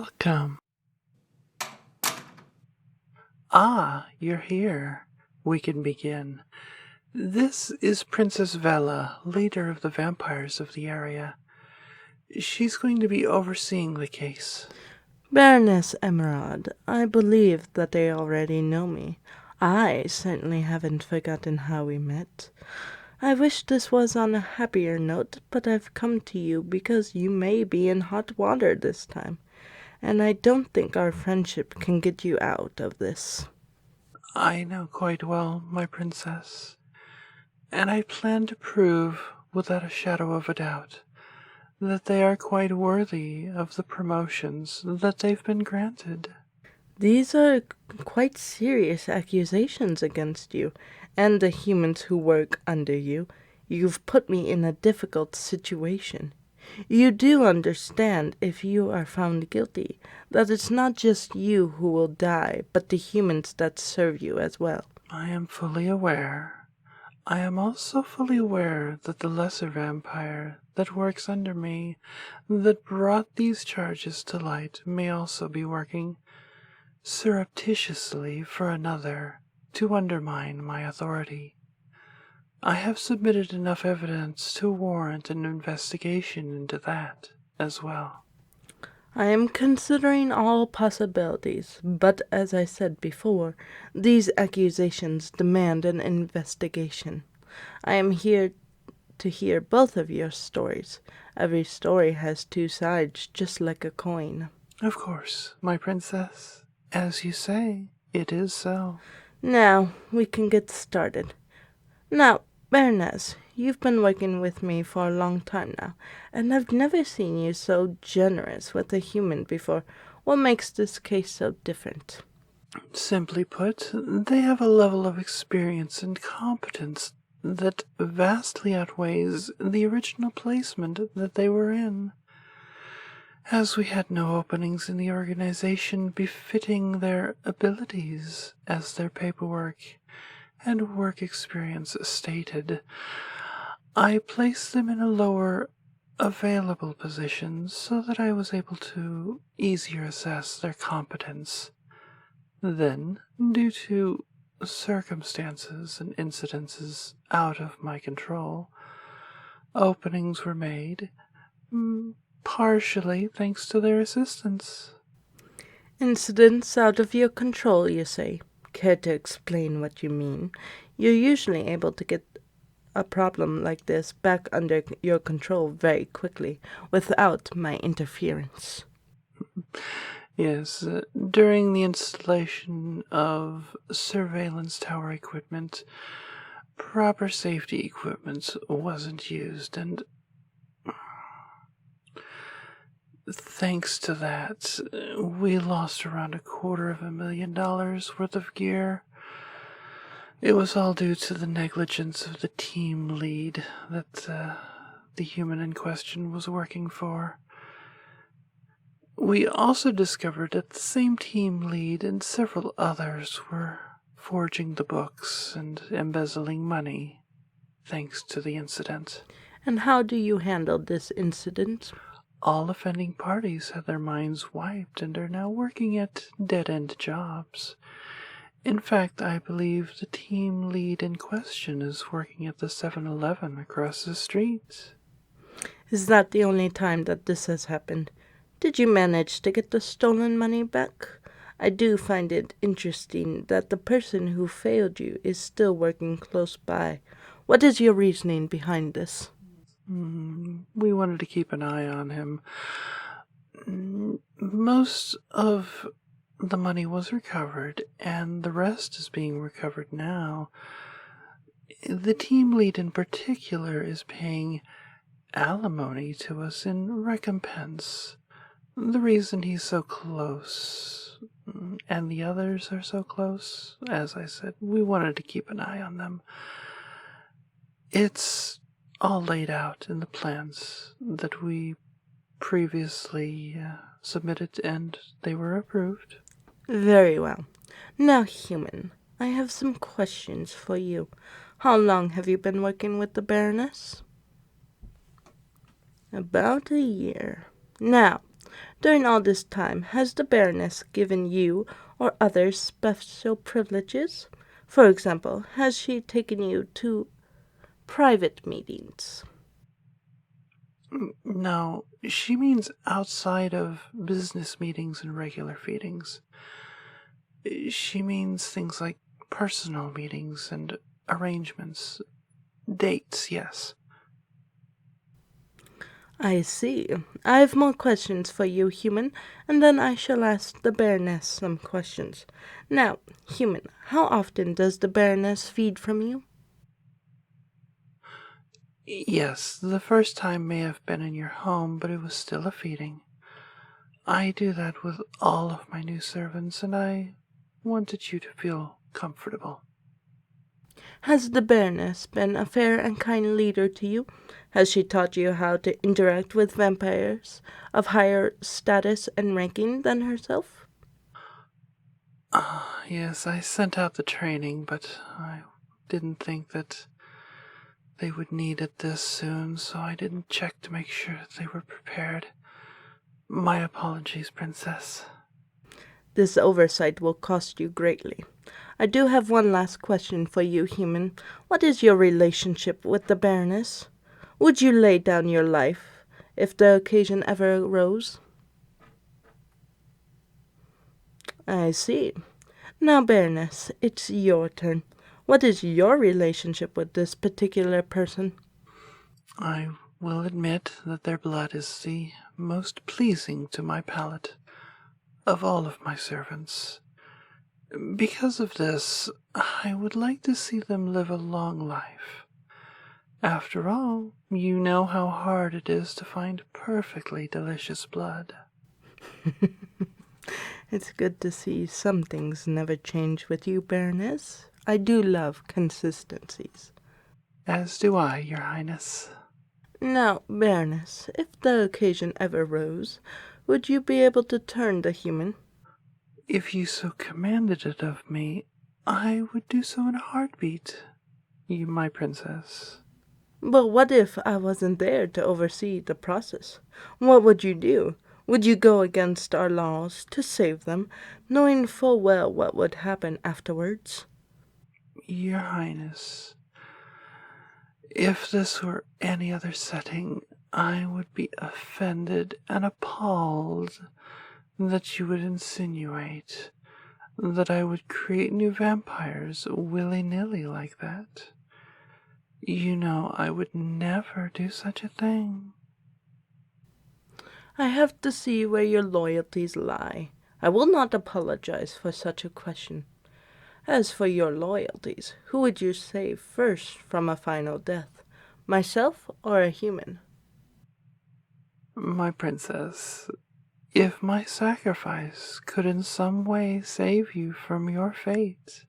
Welcome. Ah, you're here. We can begin. This is Princess Vela, leader of the vampires of the area. She's going to be overseeing the case. Baroness Emerald, I believe that they already know me. I certainly haven't forgotten how we met. I wish this was on a happier note, but I've come to you because you may be in hot water this time, and I don't think our friendship can get you out of this. I know quite well, my princess, and I plan to prove, without a shadow of a doubt, that they are quite worthy of the promotions that they've been granted. These are quite serious accusations against you and the humans who work under you. You've put me in a difficult situation. You do understand, if you are found guilty, that it's not just you who will die, but the humans that serve you as well. I am fully aware. I am also fully aware that the lesser vampire that works under me, that brought these charges to light, may also be working surreptitiously for another to undermine my authority. I have submitted enough evidence to warrant an investigation into that as well. I am considering all possibilities, but as I said before, these accusations demand an investigation. I am here to hear both of your stories. Every story has two sides, just like a coin. Of course, my princess. As you say, it is so. Now, we can get started. Now, Baroness, you've been working with me for a long time now, and I've never seen you so generous with a human before. What makes this case so different? Simply put, they have a level of experience and competence that vastly outweighs the original placement that they were in. As we had no openings in the organization befitting their abilities, as their paperwork and work experience stated, I placed them in a lower available position so that I was able to easier assess their competence. Then, due to circumstances and incidences out of my control, openings were made, partially thanks to their assistance. Incidents out of your control, you say. Care to explain what you mean? You're usually able to get a problem like this back under your control very quickly, without my interference. Yes, during the installation of surveillance tower equipment, proper safety equipment wasn't used, and thanks to that, we lost around $250,000 worth of gear. It was all due to the negligence of the team lead that the human in question was working for. We also discovered that the same team lead and several others were forging the books and embezzling money, thanks to the incident. And how do you handle this incident? All offending parties had their minds wiped and are now working at dead-end jobs. In fact, I believe the team lead in question is working at the 7-Eleven across the street. Is that the only time that this has happened? Did you manage to get the stolen money back? I do find it interesting that the person who failed you is still working close by. What is your reasoning behind this? We wanted to keep an eye on him. Most of the money was recovered, and the rest is being recovered now. The team lead in particular is paying alimony to us in recompense. The reason he's so close, and the others are so close, as I said, we wanted to keep an eye on them. It's all laid out in the plans that we previously submitted, and they were approved. Very well. Now, human, I have some questions for you. How long have you been working with the Baroness? About a year. Now, During all this time, has the Baroness given you or others special privileges? For example, has she taken you to private meetings? No, she means outside of business meetings and regular feedings. She means things like personal meetings and arrangements. Dates, yes. I see. I have more questions for you, human, and then I shall ask the Baroness some questions. Now, human, how often does the Baroness feed from you? Yes, the first time may have been in your home, but it was still a feeding. I do that with all of my new servants, and I wanted you to feel comfortable. Has the Baroness been a fair and kind leader to you? Has she taught you how to interact with vampires of higher status and ranking than herself? Yes, I sent out the training, but I didn't think that they would need it this soon, so I didn't check to make sure that they were prepared. My apologies, Princess. This oversight will cost you greatly. I do have one last question for you, human. What is your relationship with the Baroness? Would you lay down your life if the occasion ever arose? I see. Now, Baroness, it's your turn. What is your relationship with this particular person? I will admit that their blood is the most pleasing to my palate of all of my servants. Because of this, I would like to see them live a long life. After all, you know how hard it is to find perfectly delicious blood. It's good to see some things never change with you, Baroness. I do love consistencies. As do I, Your Highness. Now, Baroness, if the occasion ever rose, would you be able to turn the human? If you so commanded it of me, I would do so in a heartbeat, you my princess. But what if I wasn't there to oversee the process? What would you do? Would you go against our laws to save them, knowing full well what would happen afterwards? Your Highness, if this were any other setting, I would be offended and appalled that you would insinuate that I would create new vampires willy-nilly like that. You know I would never do such a thing. I have to see where your loyalties lie. I will not apologize for such a question. As for your loyalties, who would you save first from a final death? Myself or a human? My princess, if my sacrifice could in some way save you from your fate,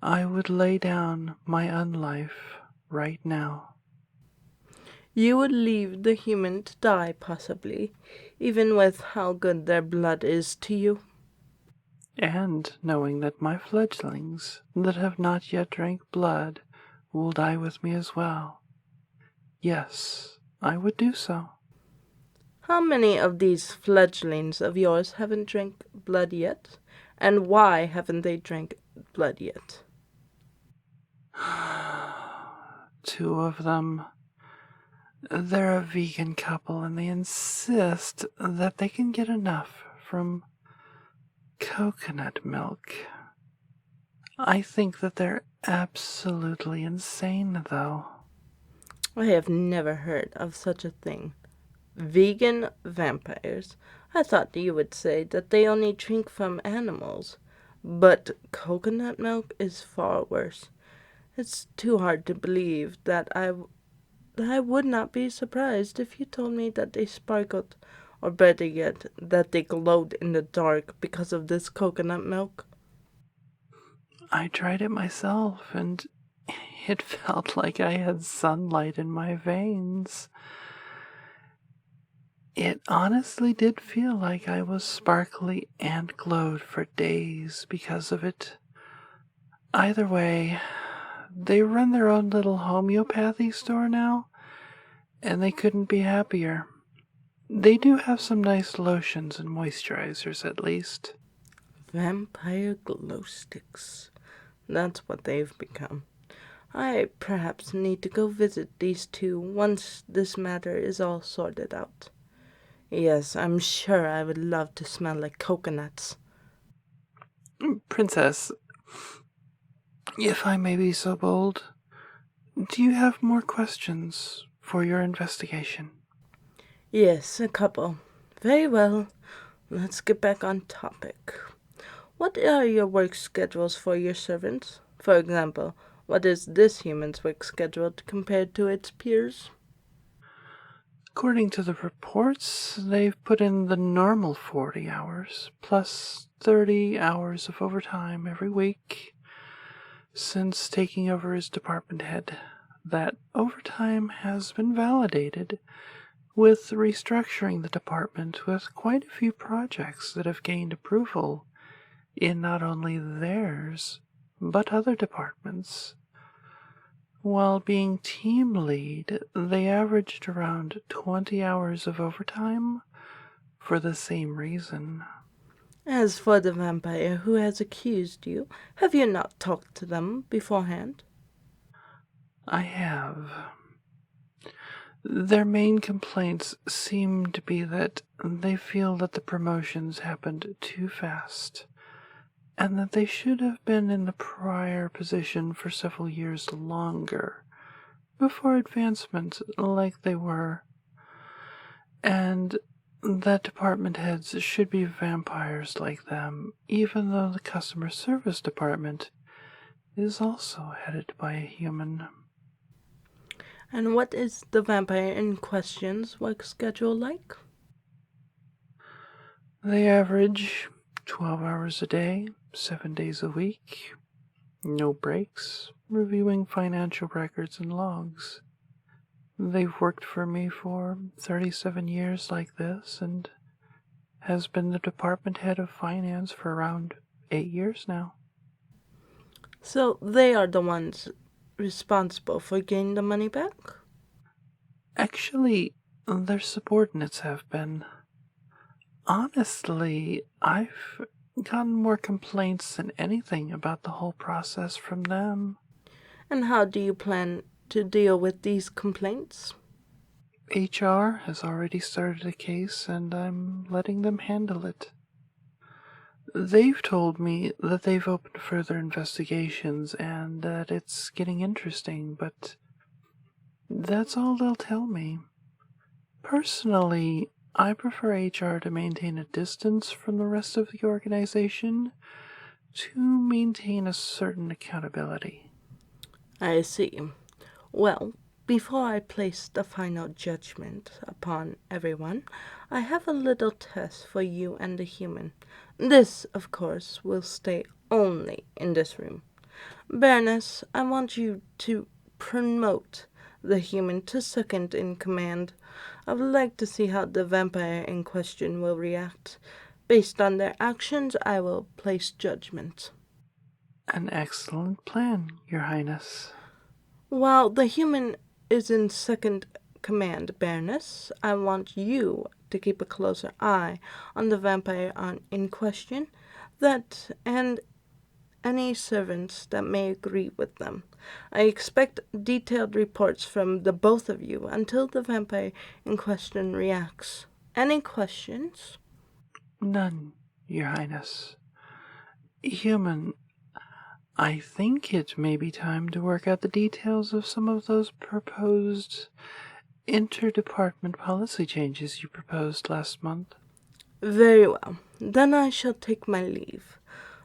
I would lay down my unlife right now. You would leave the human to die, possibly, even with how good their blood is to you. And knowing that my fledglings that have not yet drank blood will die with me as well. Yes, I would do so. How many of these fledglings of yours haven't drank blood yet? And why haven't they drank blood yet? Two of them. They're a vegan couple and they insist that they can get enough from coconut milk. I think that they're absolutely insane, though. I have never heard of such a thing. Vegan vampires. I thought you would say that they only drink from animals. But coconut milk is far worse. It's too hard to believe that I would not be surprised if you told me that they sparkled, or better yet, that they glowed in the dark because of this coconut milk. I tried it myself, and it felt like I had sunlight in my veins. It honestly did feel like I was sparkly and glowed for days because of it. Either way, they run their own little homeopathy store now, and they couldn't be happier. They do have some nice lotions and moisturizers, at least. Vampire glow sticks. That's what they've become. I perhaps need to go visit these two once this matter is all sorted out. Yes, I'm sure I would love to smell like coconuts. Princess, if I may be so bold, do you have more questions for your investigation? Yes, a couple. Very well. Let's get back on topic. What are your work schedules for your servants? For example, what is this human's work schedule compared to its peers? According to the reports, they've put in the normal 40 hours, plus 30 hours of overtime every week since taking over as department head. That overtime has been validated with restructuring the department with quite a few projects that have gained approval in not only theirs, but other departments. While being team lead, they averaged around 20 hours of overtime for the same reason. As for the vampire who has accused you, have you not talked to them beforehand? I have. Their main complaints seem to be that they feel that the promotions happened too fast, and that they should have been in the prior position for several years longer before advancement like they were, and that department heads should be vampires like them, even though the customer service department is also headed by a human. And what is the vampire in question's work schedule like? They average 12 hours a day, 7 days a week, no breaks, reviewing financial records and logs. They've worked for me for 37 years like this and has been the department head of finance for around 8 years now. So they are the ones responsible for getting the money back? Actually, their subordinates have been. Honestly, I've gotten more complaints than anything about the whole process from them. And how do you plan to deal with these complaints? HR has already started a case and I'm letting them handle it. They've told me that they've opened further investigations and that it's getting interesting, but that's all they'll tell me. Personally, I prefer HR to maintain a distance from the rest of the organization to maintain a certain accountability. I see. Well, before I place the final judgment upon everyone, I have a little test for you and the human. This, of course, will stay only in this room. Baroness, I want you to promote the human to second in command. I would like to see how the vampire in question will react. Based on their actions, I will place judgment. An excellent plan, Your Highness. While the human is in second command, Baroness, I want you to keep a closer eye on the vampire in question, and any servants that may agree with them. I expect detailed reports from the both of you until the vampire in question reacts. Any questions? None, Your Highness. Human, I think it may be time to work out the details of some of those proposed interdepartment policy changes you proposed last month. Very well. Then I shall take my leave.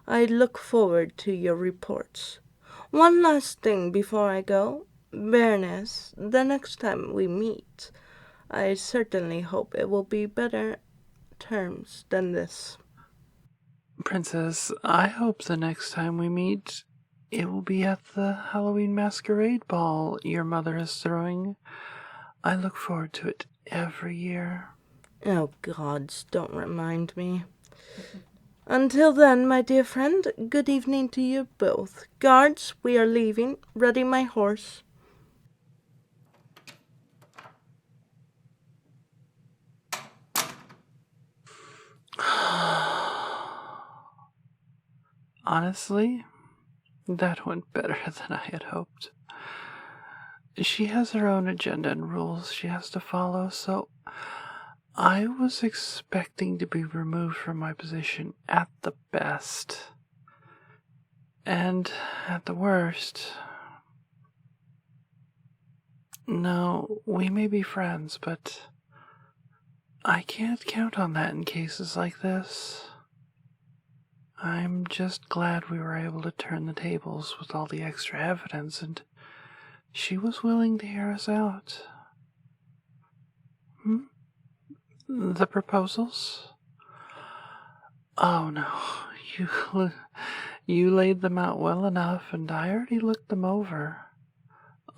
I look forward to your reports. One last thing before I go. Baroness, the next time we meet, I certainly hope it will be better terms than this. Princess, I hope the next time we meet, it will be at the Halloween masquerade ball your mother is throwing. I look forward to it every year. Oh, gods, don't remind me. Until then, my dear friend, good evening to you both. Guards, we are leaving. Ready my horse. Honestly, that went better than I had hoped. She has her own agenda and rules she has to follow, so I was expecting to be removed from my position at the best. And at the worst. No, we may be friends, but I can't count on that in cases like this. I'm just glad we were able to turn the tables with all the extra evidence, and she was willing to hear us out. The proposals? Oh no, you laid them out well enough, and I already looked them over.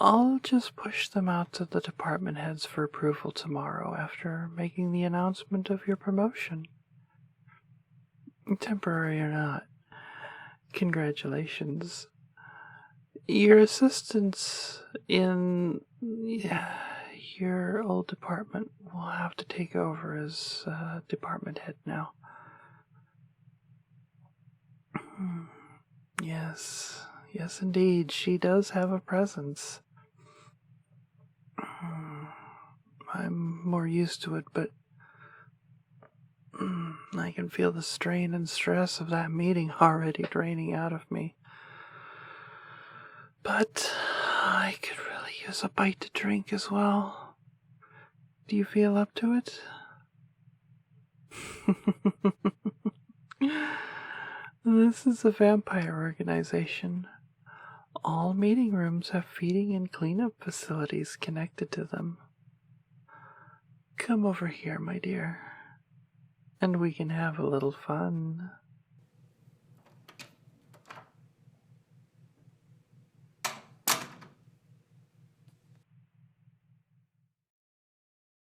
I'll just push them out to the department heads for approval tomorrow after making the announcement of your promotion. Temporary or not, congratulations. Your assistants in your old department will have to take over as department head now. Yes indeed, she does have a presence. I'm more used to it, but I can feel the strain and stress of that meeting already draining out of me. But I could really use a bite to drink as well. Do you feel up to it? This is a vampire organization. All meeting rooms have feeding and cleanup facilities connected to them. Come over here, my dear, and we can have a little fun.